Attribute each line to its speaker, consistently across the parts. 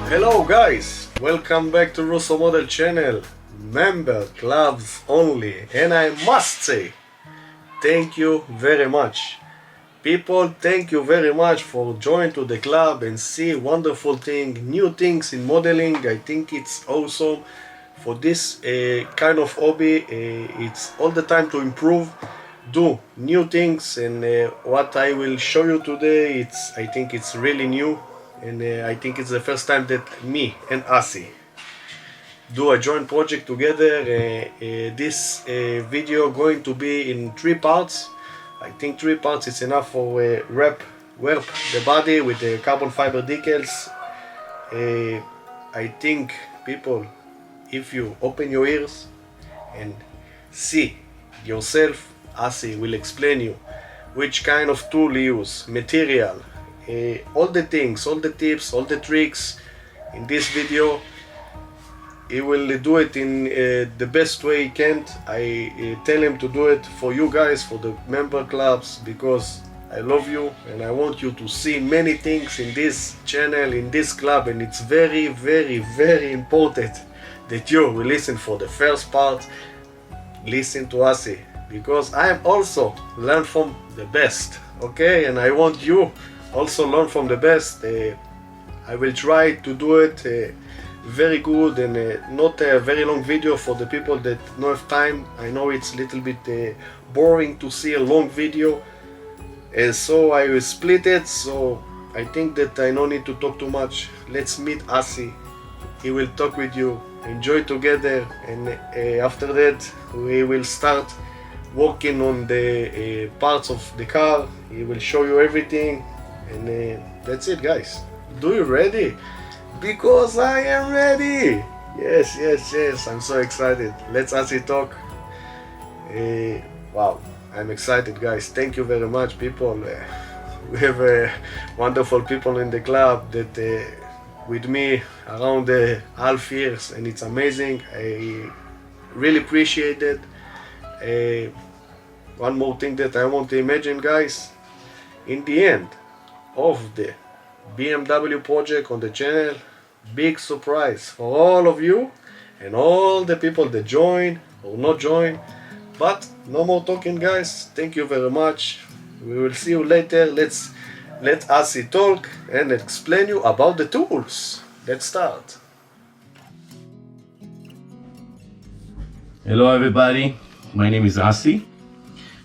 Speaker 1: Hello guys, welcome back to Russo Model channel, member clubs only, and I must say thank you very much. People, thank you very much for joining to the club and see wonderful thing, new things in modeling. I think it's awesome for this kind of hobby. It's all the time to improve, do new things, and what I will show you today, I think it's really new. And I think it's the first time that me and Asi do a joint project together. This video going to be in 3 parts. I think 3 parts is enough for warp the body with the carbon fiber decals. I think people, if you open your ears and see yourself, Asi will explain you which kind of tool you use, material, all the things, all the tips, all the tricks in this video. He will do it in the best way he can. I tell him to do it for you guys, for the member clubs, because I love you and I want you to see many things in this channel, in this club, and it's very, very, very important that you will listen for the first part. Listen to Asi, because I am also learn from the best, okay? And I want you also learn from the best. I will try to do it very good and not a very long video for the people that don't have time. I know it's a little bit boring to see a long video, so I will split it. So I think that I don't need to talk too much. Let's meet Asi. He will talk with you, enjoy together, and after that we will start working on the parts of the car. He will show you everything. And that's it, guys. Do you ready? Because I am ready. Yes, I'm so excited. Let's Asi talk. Wow, I'm excited, guys. Thank you very much, people. We have wonderful people in the club that with me around half years, and it's amazing. I really appreciate it. One more thing that I want to imagine, guys, in the end of the BMW project on the channel, big surprise for all of you and all the people that join or not join. But no more talking, guys. Thank you very much. We will see you later. Let Asi talk and explain you about the tools. Let's start.
Speaker 2: Hello everybody, my name is Asi.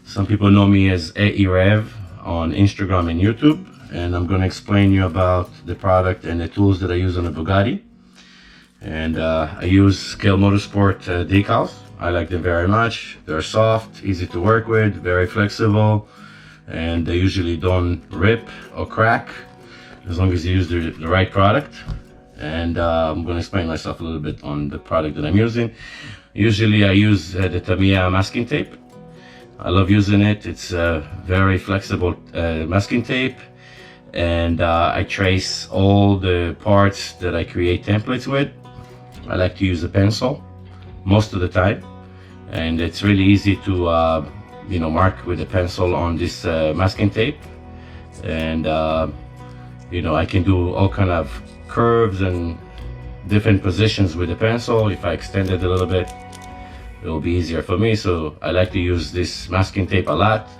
Speaker 2: Some people know me as aerev on Instagram and YouTube. And I'm going to explain you about the product and the tools that I use on the Bugatti. And I use Scale Motorsport decals. I like them very much. They're soft, easy to work with, very flexible, and they usually don't rip or crack as long as you use the right product. And I'm going to explain myself a little bit on the product that I'm using. Usually I use the Tamiya masking tape. I love using it. It's a very flexible masking tape. And I trace all the parts that I create templates with. I like to use a pencil most of the time, and it's really easy to mark with a pencil on this masking tape. And I can do all kind of curves and different positions with the pencil. If I extend it a little bit, it will be easier for me. So I like to use this masking tape a lot,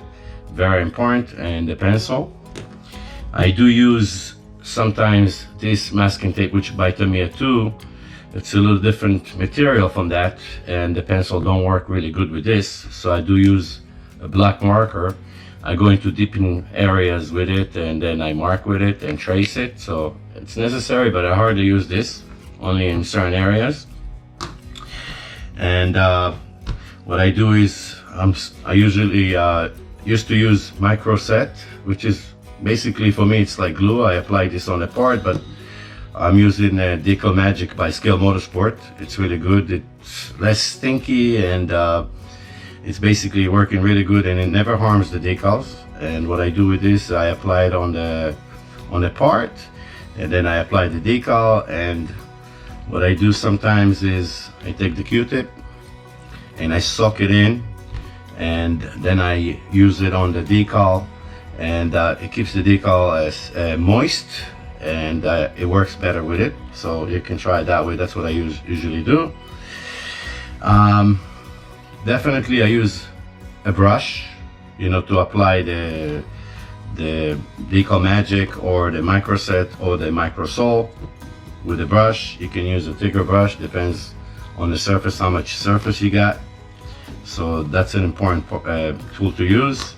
Speaker 2: very important, and the pencil. I do use sometimes this masking tape, which by Tamiya too. It's a little different material from that, and the pencil don't work really good with this. So I do use a black marker. I go into deep in areas with it, and then I mark with it and trace it. So it's necessary, but I hardly use this, only in certain areas. And what I do is I usually used to use micro set, which is basically, for me, it's like glue. I apply this on the part, but I'm using Decal Magic by Scale Motorsport. It's really good. It's less stinky, and it's basically working really good, and it never harms the decals. And what I do with this, I apply it on the part, and then I apply the decal. And what I do sometimes is I take the Q-tip and I soak it in, and then I use it on the decal, and it keeps the decal as moist and it works better with it. So you can try it that way. That's what I usually do. Definitely I use a brush, to apply the decal magic or the microset or the microsole with the brush. You can use a thicker brush, depends on the surface, how much surface you got. So that's an important tool to use.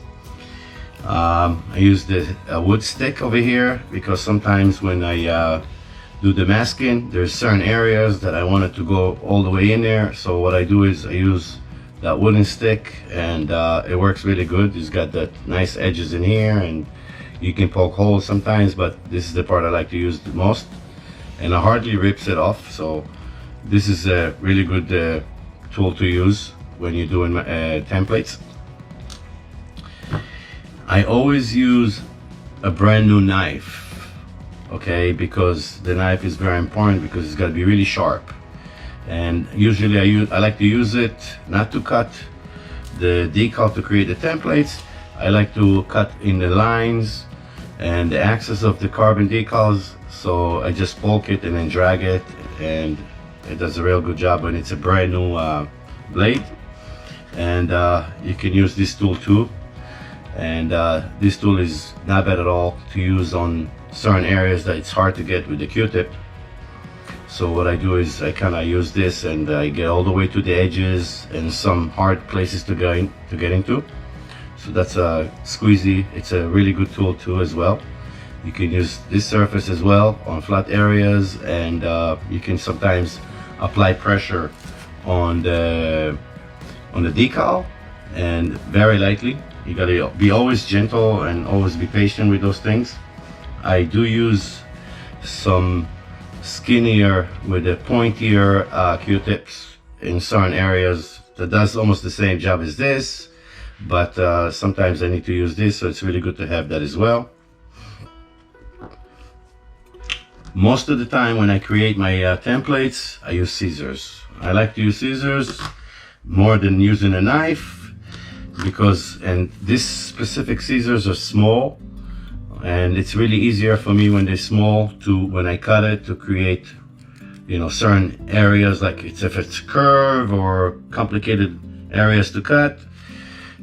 Speaker 2: I use the wood stick over here because sometimes when I do the masking, there's certain areas that I want it to go all the way in there. So what I do is I use that wooden stick, and it works really good. It's got that nice edges in here, and you can poke holes sometimes, but this is the part I like to use the most, and it hardly rips it off. So this is a really good tool to use when you're doing templates. I always use a brand new knife, okay, because the knife is very important because it's got to be really sharp. And usually I like to use it not to cut the decal to create the templates. I like to cut in the lines and the axis of the carbon decals. So I just poke it and then drag it, and it does a real good job when it's a brand new blade. And you can use this tool too. And this tool is not bad at all to use on certain areas that it's hard to get with the Q-tip. So what I do is I kind of use this, and I get all the way to the edges and some hard places to get into. So that's a squeezy. It's a really good tool too as well. You can use this surface as well on flat areas, and you can sometimes apply pressure on the decal, and very lightly. You gotta be always gentle and always be patient with those things. I do use some skinnier with the pointier Q-tips in certain areas that does almost the same job as this, but sometimes I need to use this, so it's really good to have that as well. Most of the time when I create my templates, I use scissors. I like to use scissors more than using a knife, because this specific scissors are small, and it's really easier for me when they're small when I cut it to create certain areas, like if it's curve or complicated areas to cut.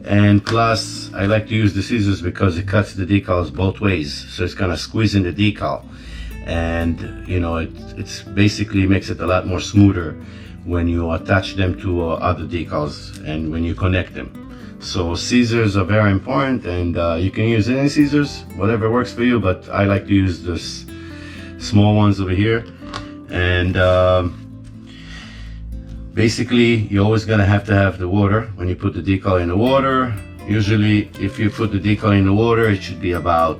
Speaker 2: And plus I like to use the scissors because it cuts the decals both ways, so it's kind of squeezing the decal, and it's basically makes it a lot more smoother when you attach them to other decals and when you connect them. So scissors are very important, and you can use any scissors, whatever works for you, but I like to use this small ones over here. And basically you're always gonna have to have the water when you put the decal in the water. Usually if you put the decal in the water, it should be about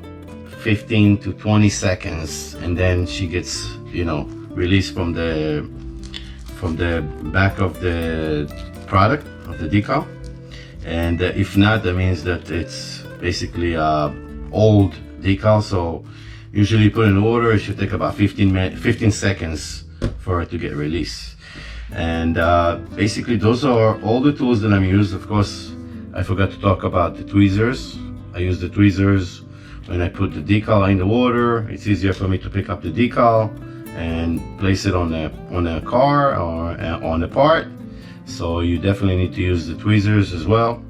Speaker 2: 15 to 20 seconds, and then she gets released from the back of the product of the decal. And if not, that means that it's basically old decal. So usually put in the water, it should take about 15 seconds for it to get released. And basically those are all the tools that I'm using. Of course, I forgot to talk about the tweezers. I use the tweezers when I put the decal in the water. It's easier for me to pick up the decal and place it on a car or on a part. So you definitely need to use the tweezers as well.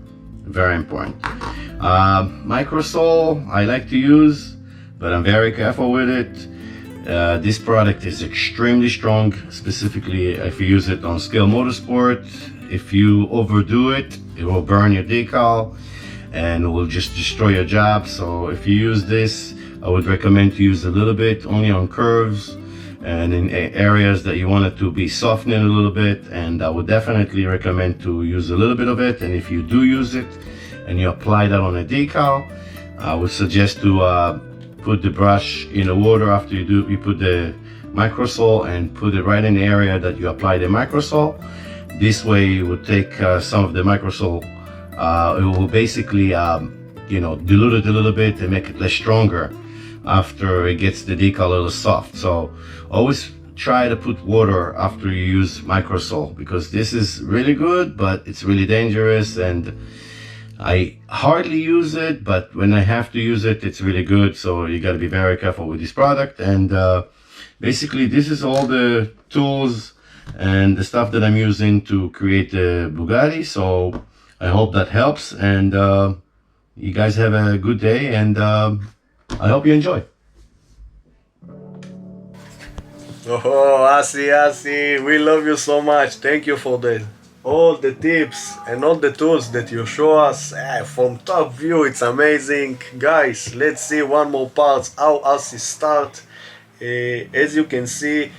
Speaker 2: Very important. Microsole I like to use, but I'm very careful with it. This product is extremely strong, specifically if you use it on scale motorsport. If you overdo it, it will burn your decal and it will just destroy your job. So if you use this, I would recommend to use a little bit only on curves and in areas that you want it to be softening a little bit. And I would definitely recommend to use a little bit of it. And if you do use it and you apply that on a decal, I would suggest to put the brush in the water after you put the microsole, and put it right in the area that you apply the microsole. This way you would take some of the microsole, it will basically dilute it a little bit and make it less stronger after it gets the decal a little soft. So always try to put water after you use microsole, because this is really good, but it's really dangerous, and I hardly use it, but when I have to use it, it's really good. So you got to be very careful with this product. And basically, this is all the tools and the stuff that I'm using to create the Bugatti. So I hope that helps. And you guys have a good day. And I hope you enjoy.
Speaker 1: Oh, Asi, we love you so much. Thank you for all the tips and all the tools that you show us. From top view, it's amazing. Guys, let's see one more part how Asi start. As you can see,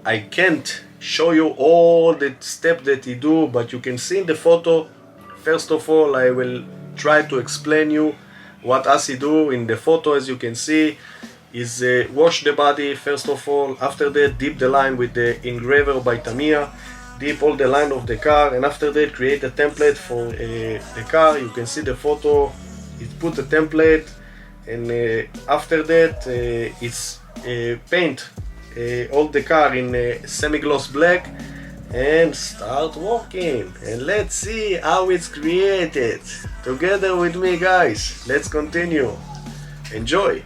Speaker 1: I can't show you all the steps that he do, but you can see in the photo. First of all, I will try to explain you what Asi do in the photo. As you can see, is wash the body first of all. After that, dip the line with the engraver by Tamiya, dip all the line of the car, and after that create a template for the car. You can see the photo, it put a template, and after that it's paint all the car in semi-gloss black and start working. And let's see how it's created together with me, guys. Let's continue. Enjoy.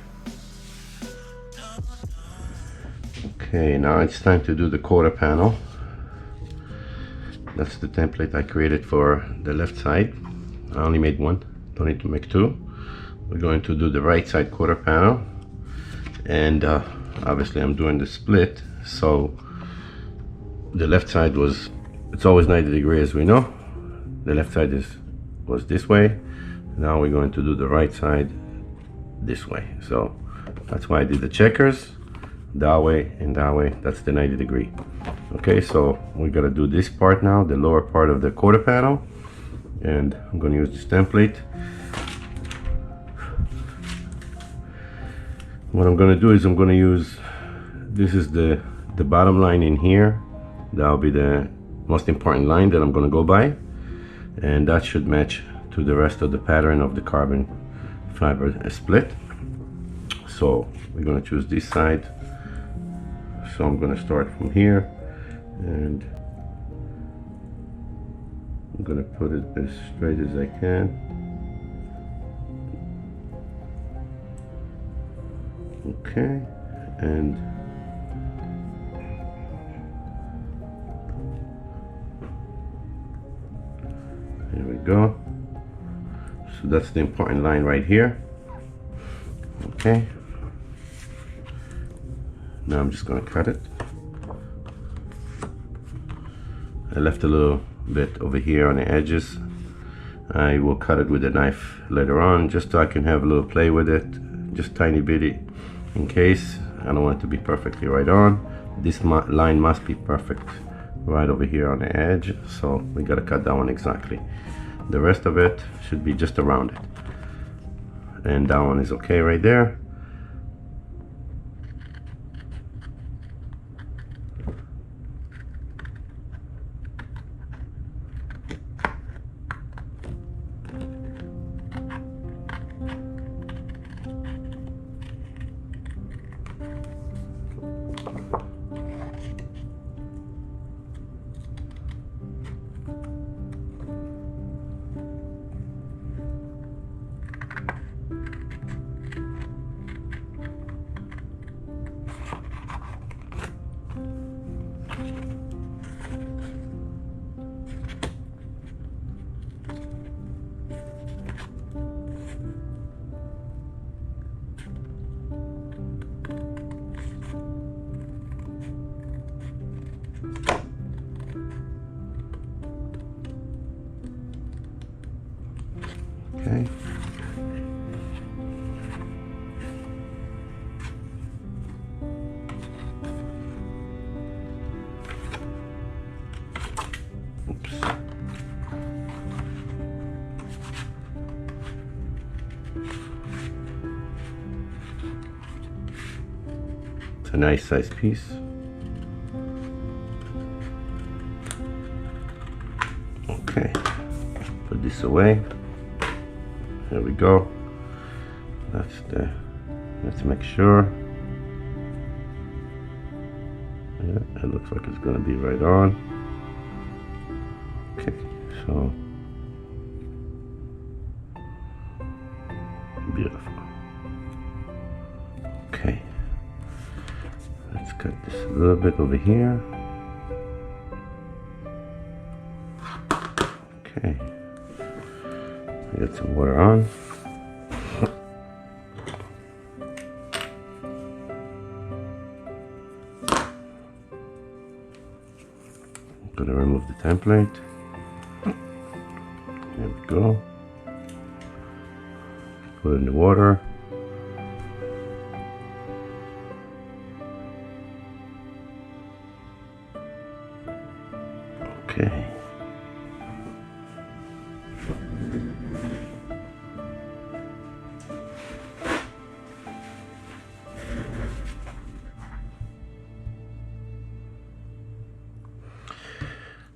Speaker 2: Okay, now it's time to do the quarter panel. That's the template I created for the left side. I only made one, don't need to make two. We're going to do the right side quarter panel, and obviously I'm doing the split, so the left side it's always 90 degrees, as we know. The left side was this way. Now we're going to do the right side this way, so that's why I did the checkers. That way and that way, that's the 90 degree. Okay, so we gotta do this part now, the lower part of the quarter panel, and I'm gonna use this template. What I'm gonna do is I'm gonna use, this is the bottom line in here. That'll be the most important line that I'm gonna go by, and that should match to the rest of the pattern of the carbon fiber split. So we're gonna choose this side. So I'm going to start from here, and I'm going to put it as straight as I can. Okay, and there we go. So that's the important line right here. Okay. Now I'm just going to cut it. I left a little bit over here on the edges. I will cut it with a knife later on, just so I can have a little play with it, just tiny bitty, in case. I don't want it to be perfectly right on. This line must be perfect right over here on the edge, so we got to cut that one exactly. The rest of it should be just around it, and that one is okay right there. Okay. Oops. It's a nice size piece. Okay, put this away. There we go. Let's make sure. Yeah, it looks like it's gonna be right on. Okay, so Beautiful. Okay. Let's cut this a little bit over here. Okay. Get some water on. I'm gonna remove the template. There we go. Put it in the water. Okay.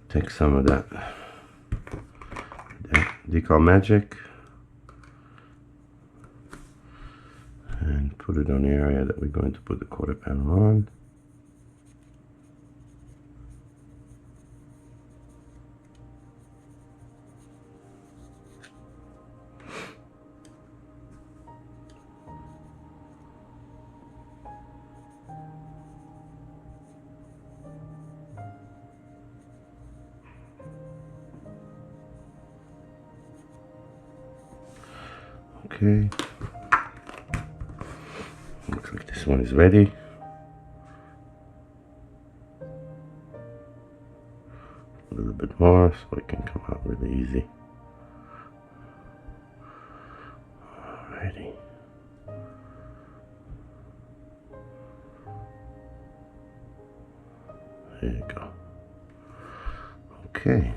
Speaker 2: Take some of that decal magic and put it on the area that we're going to put the quarter panel on. Okay, looks like this one is ready. A little bit more so it can come out really easy. Alrighty. There you go. Okay.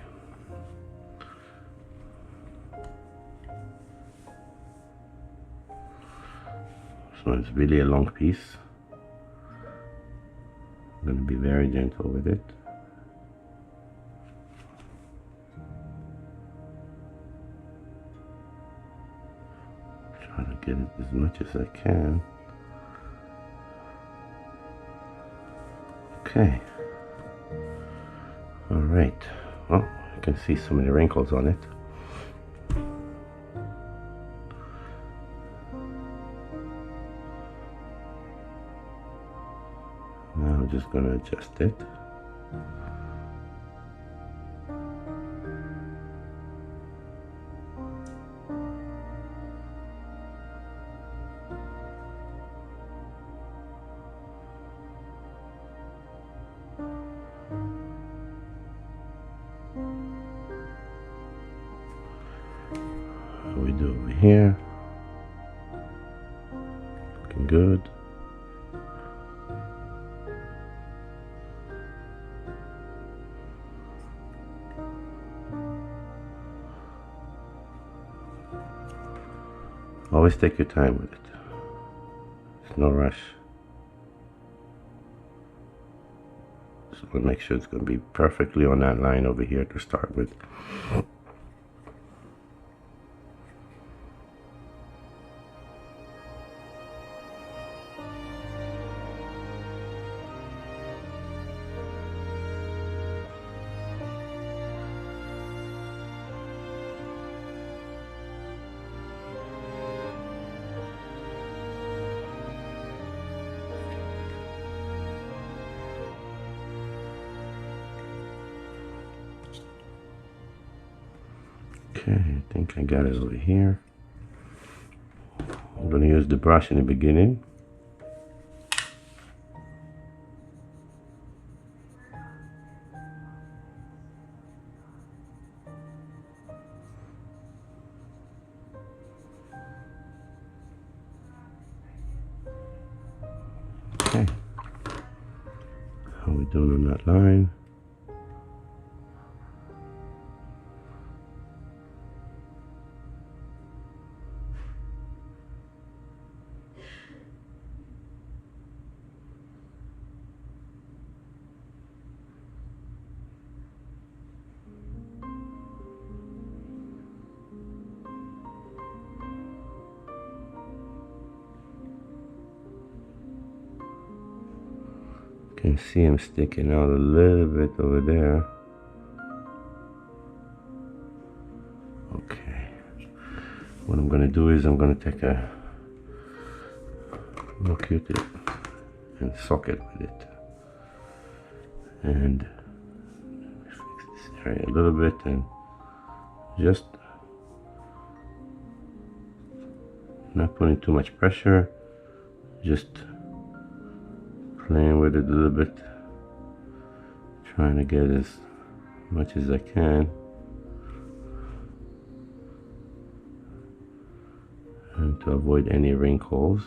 Speaker 2: So it's really a long piece. I'm going to be very gentle with it. Try to get it as much as I can. Okay. Alright. Well, I can see so many wrinkles on it. Now I'm just going to adjust it. What we do over here. Looking good. Always take your time with it. There's no rush. So we'll make sure it's going to be perfectly on that line over here to start with. Okay, I think I got it over here. I'm going to use the brush in the beginning. Okay, how are we doing on that line? You can see him sticking out a little bit over there. Okay. What I'm going to do is I'm going to take a look at it and socket with it, and fix this area a little bit and just not putting too much pressure, just playing with it a little bit, trying to get as much as I can, and to avoid any wrinkles.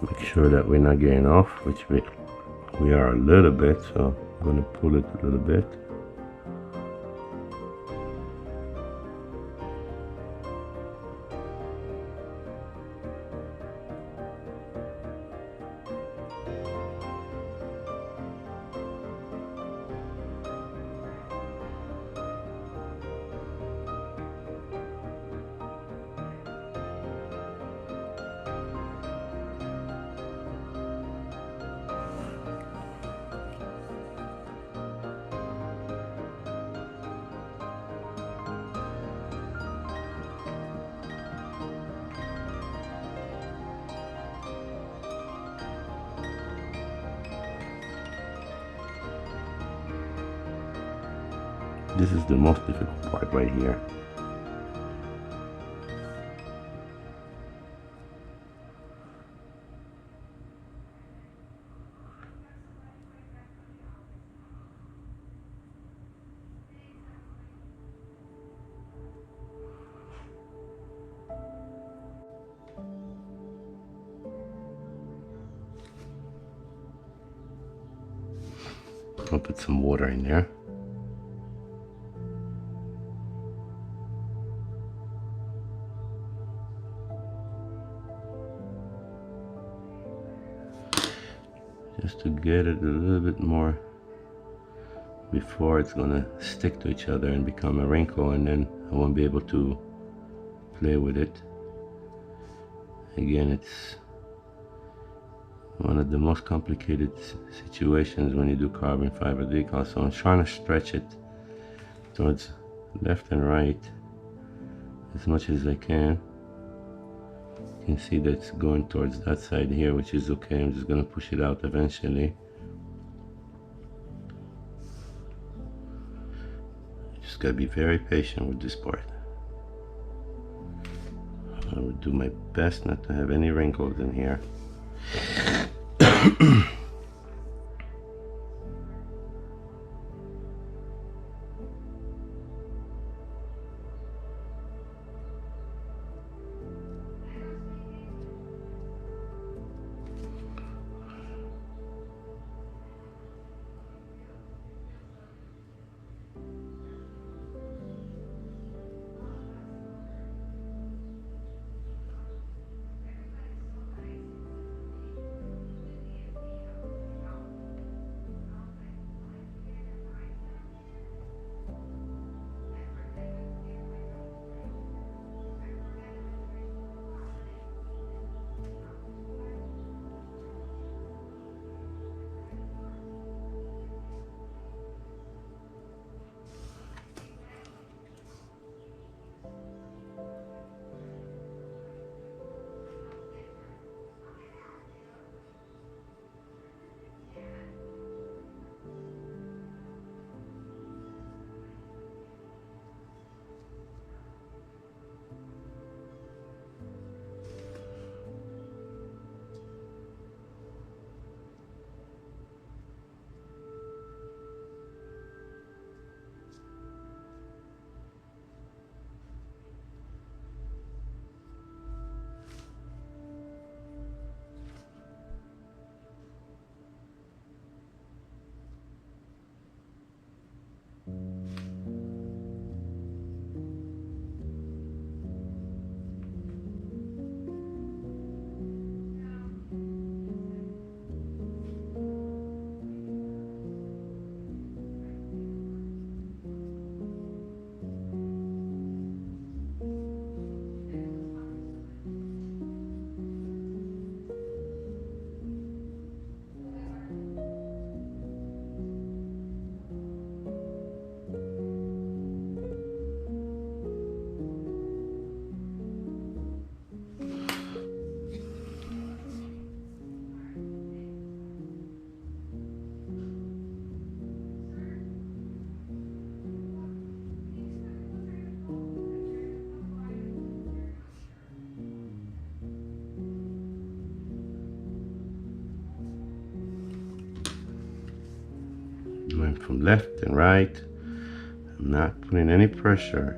Speaker 2: Make sure that we're not getting off, which we are a little bit, so I'm going to pull it a little bit. This is the most difficult part right here. I'll put some water in there. Just to get it a little bit more before it's gonna stick to each other and become a wrinkle, and then I won't be able to play with it. Again, it's one of the most complicated situations when you do carbon fiber decal, so I'm trying to stretch it towards left and right as much as I can. You can see that it's going towards that side here, which is okay. I'm just going to push it out eventually. Just got to be very patient with this part. I will do my best not to have any wrinkles in here. from left and right. I'm not putting any pressure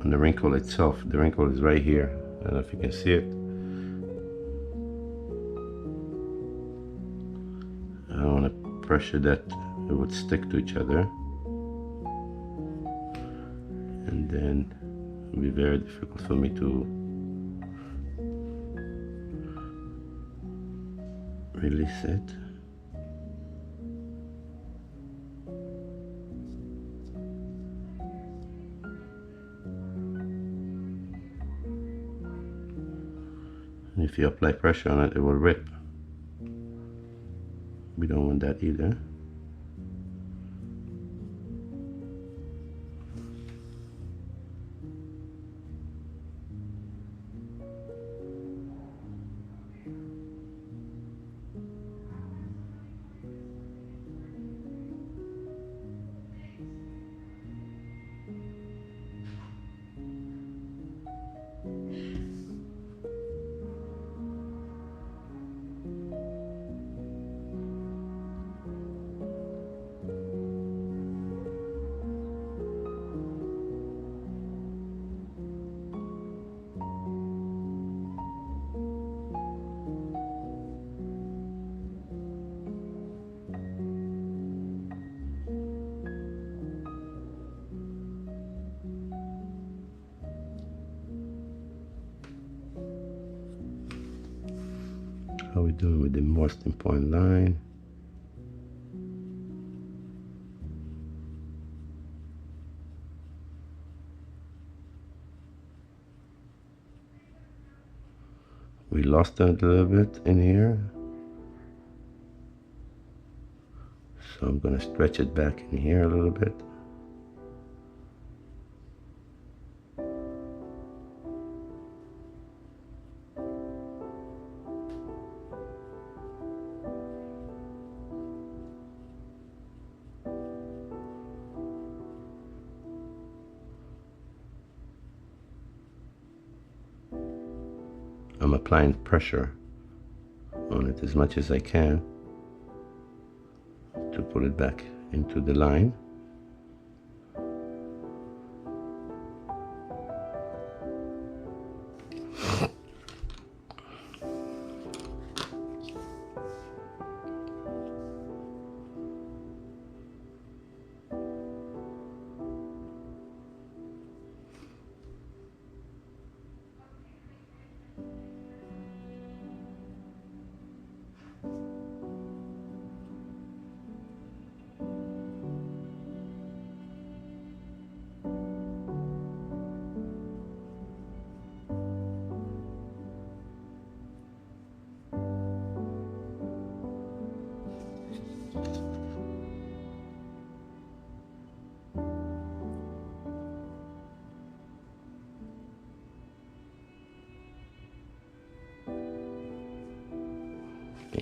Speaker 2: on the wrinkle itself. The wrinkle is right here. I don't know if you can see it. I don't want to pressure that it would stick to each other. And then it will be very difficult for me to release it. And if you apply pressure on it, it will rip. We don't want that either. How we doing with the most important line? We lost it a little bit in here, so I'm gonna stretch it back in here a little bit. I'm applying pressure on it as much as I can to put it back into the line.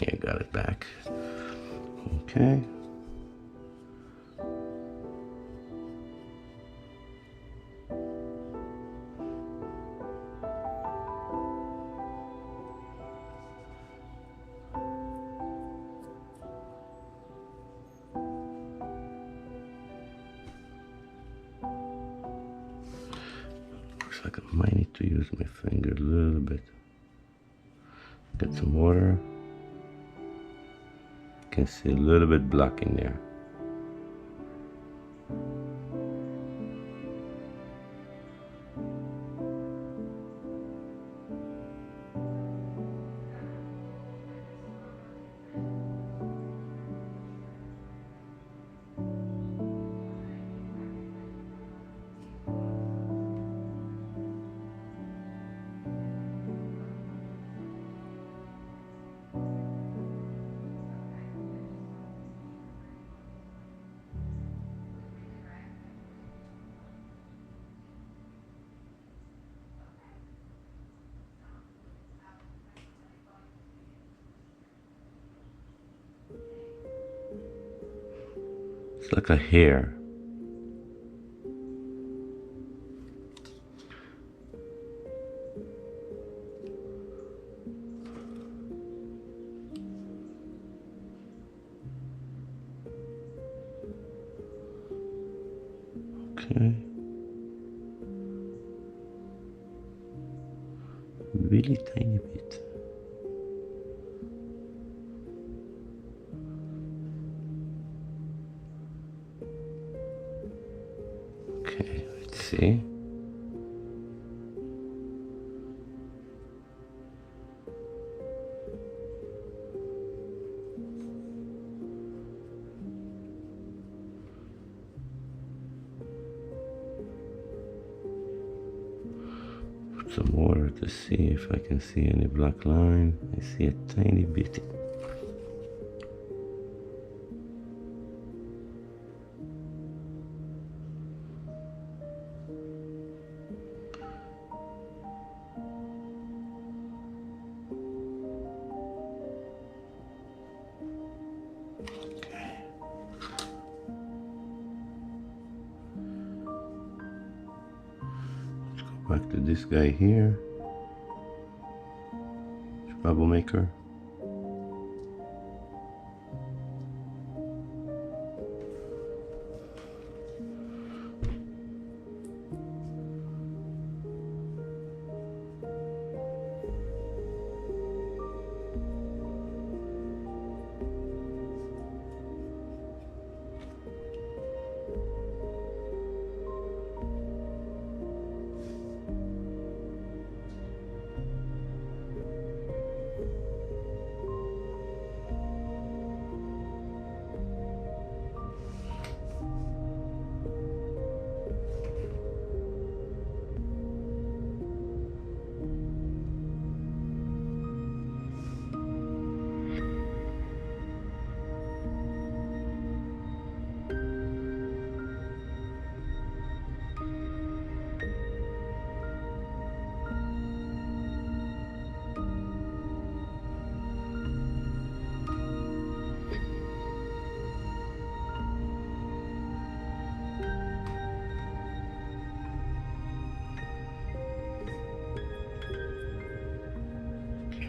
Speaker 2: Yeah, got it back. Okay. Looks like I might need to use my finger a little bit. Get some water. Can see a little bit black in there. It's like a hair. Okay. Really tiny bit. Okay, let's see. Put some water to see if I can see any black line. I see a tiny bit. Back to this guy here, troublemaker.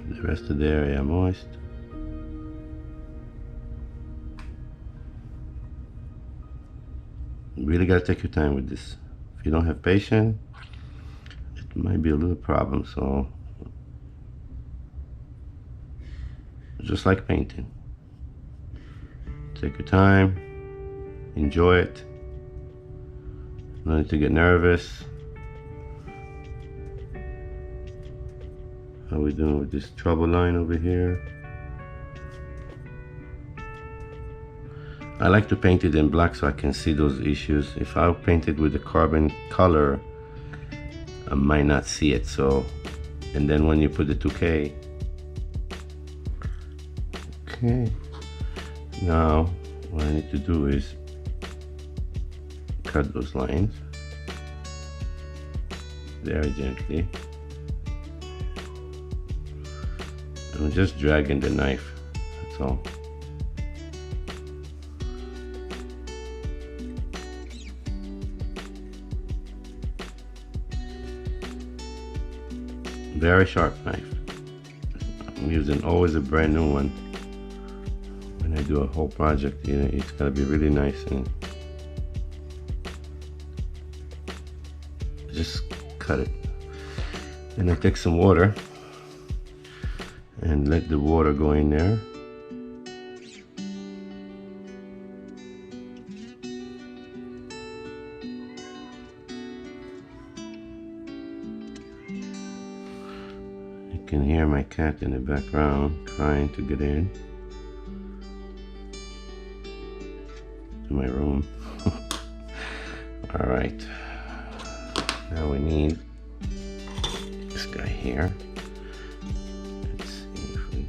Speaker 2: The rest of the area moist. You really gotta take your time with this. If you don't have patience, it might be a little problem. So just like painting, take your time, enjoy it. No need to get nervous. How we doing with this trouble line over here? I like to paint it in black so I can see those issues. If I paint it with the carbon color, I might not see it. So, and then when you put the 2K, okay. Now, what I need to do is cut those lines very gently. I'm just dragging the knife, that's all. Very sharp knife. I'm using always a brand new one. When I do a whole project, you know, it's gotta be really nice and just cut it. Then I take some water and let the water go in there. You can hear my cat in the background trying to get in to my room. All right, now we need this guy here.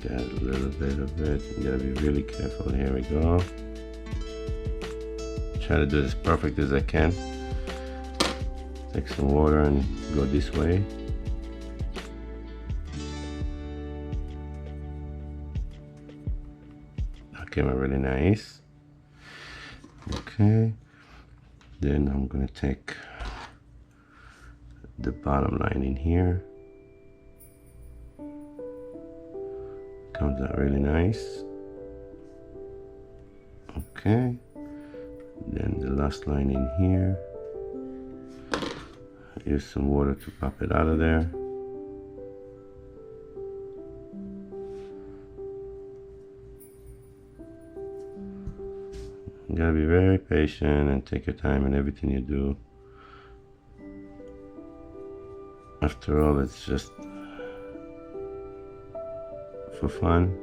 Speaker 2: Got a little bit of it. You gotta be really careful. Here we go. Try to do this perfect as I can. Take some water and go this way. That came out really nice. Okay. Then I'm gonna take the bottom line in here. Comes out really nice. Okay. Then the last line in here. use some water to pop it out of there. You gotta be very patient and take your time in everything you do. After all, it's just for fun,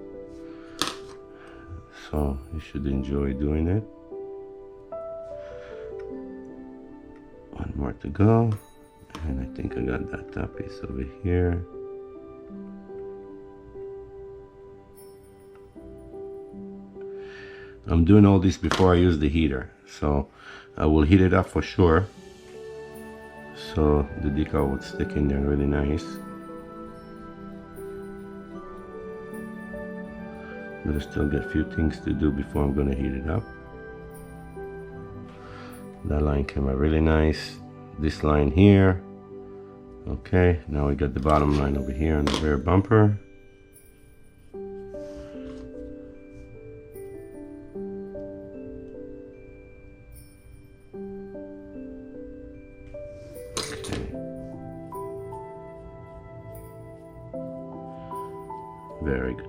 Speaker 2: so you should enjoy doing it. One more to go, and I think I got that top piece over here. I'm doing all this before I use the heater, so I will heat it up for sure, so the decal would stick in there really nice. But I still got a few things to do before I'm gonna heat it up. That line came out really nice. This line here. Okay, now we got the bottom line over here on the rear bumper. Okay. Very good.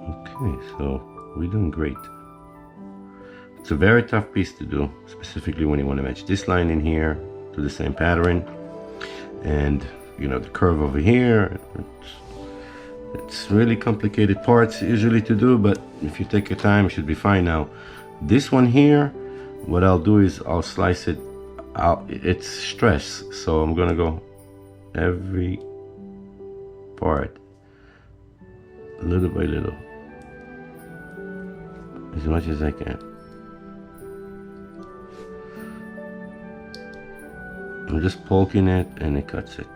Speaker 2: Okay, so we're doing great. It's a very tough piece to do, specifically when you want to match this line in here to the same pattern, and you know the curve over here. It's really complicated parts usually to do, but if you take your time, it should be fine. Now, this one here, what I'll do is I'll slice it out. It's stress, so I'm gonna go every part little by little, as much as I can. I'm just poking it and it cuts it.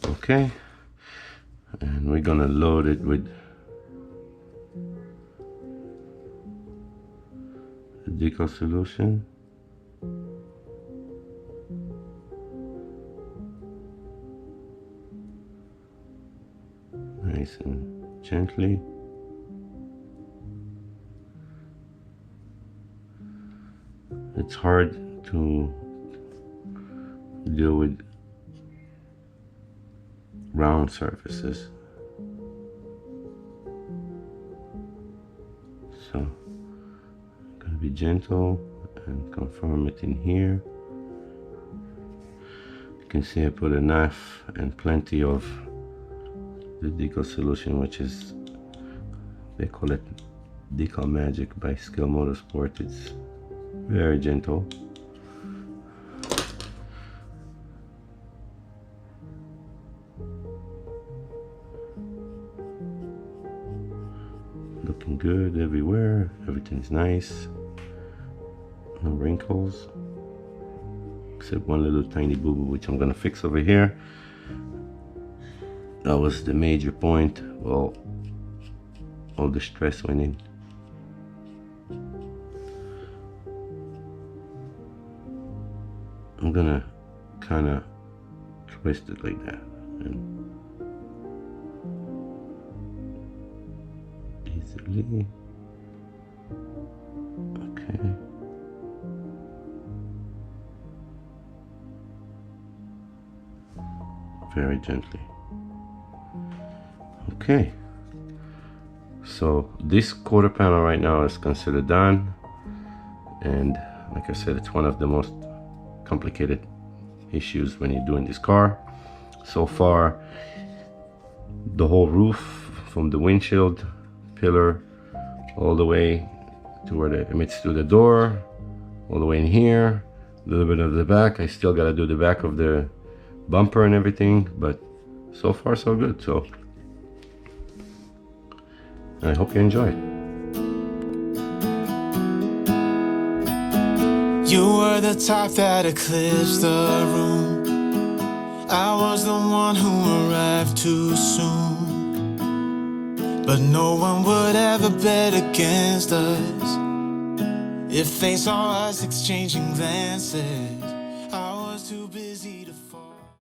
Speaker 2: Okay, and we're gonna load it with the decal solution. Nice and gently. It's hard to deal with round surfaces, so I'm gonna be gentle and confirm it in here. You can see I put enough and plenty of the decal solution, which is, they call it Decal Magic by Skill Motorsport. It's very gentle. Looking good everywhere. Everything's nice. No wrinkles, except one little tiny boo-boo, which I'm gonna fix over here. That was the major point. Well, all the stress went in. I'm gonna kind of twist it like that, and easily. Okay. Very gently. Okay, so this quarter panel right now is considered done, and like I said, it's one of the most complicated issues when you're doing this car. So far, the whole roof from the windshield pillar all the way to where it emits through the door, all the way in here, a little bit of the back. I still gotta do the back of the bumper and everything, but so far so good. So I hope you enjoy it.
Speaker 3: You were the type that eclipsed the room. I was the one who arrived too soon. But no one would ever bet against us if they saw us exchanging glances.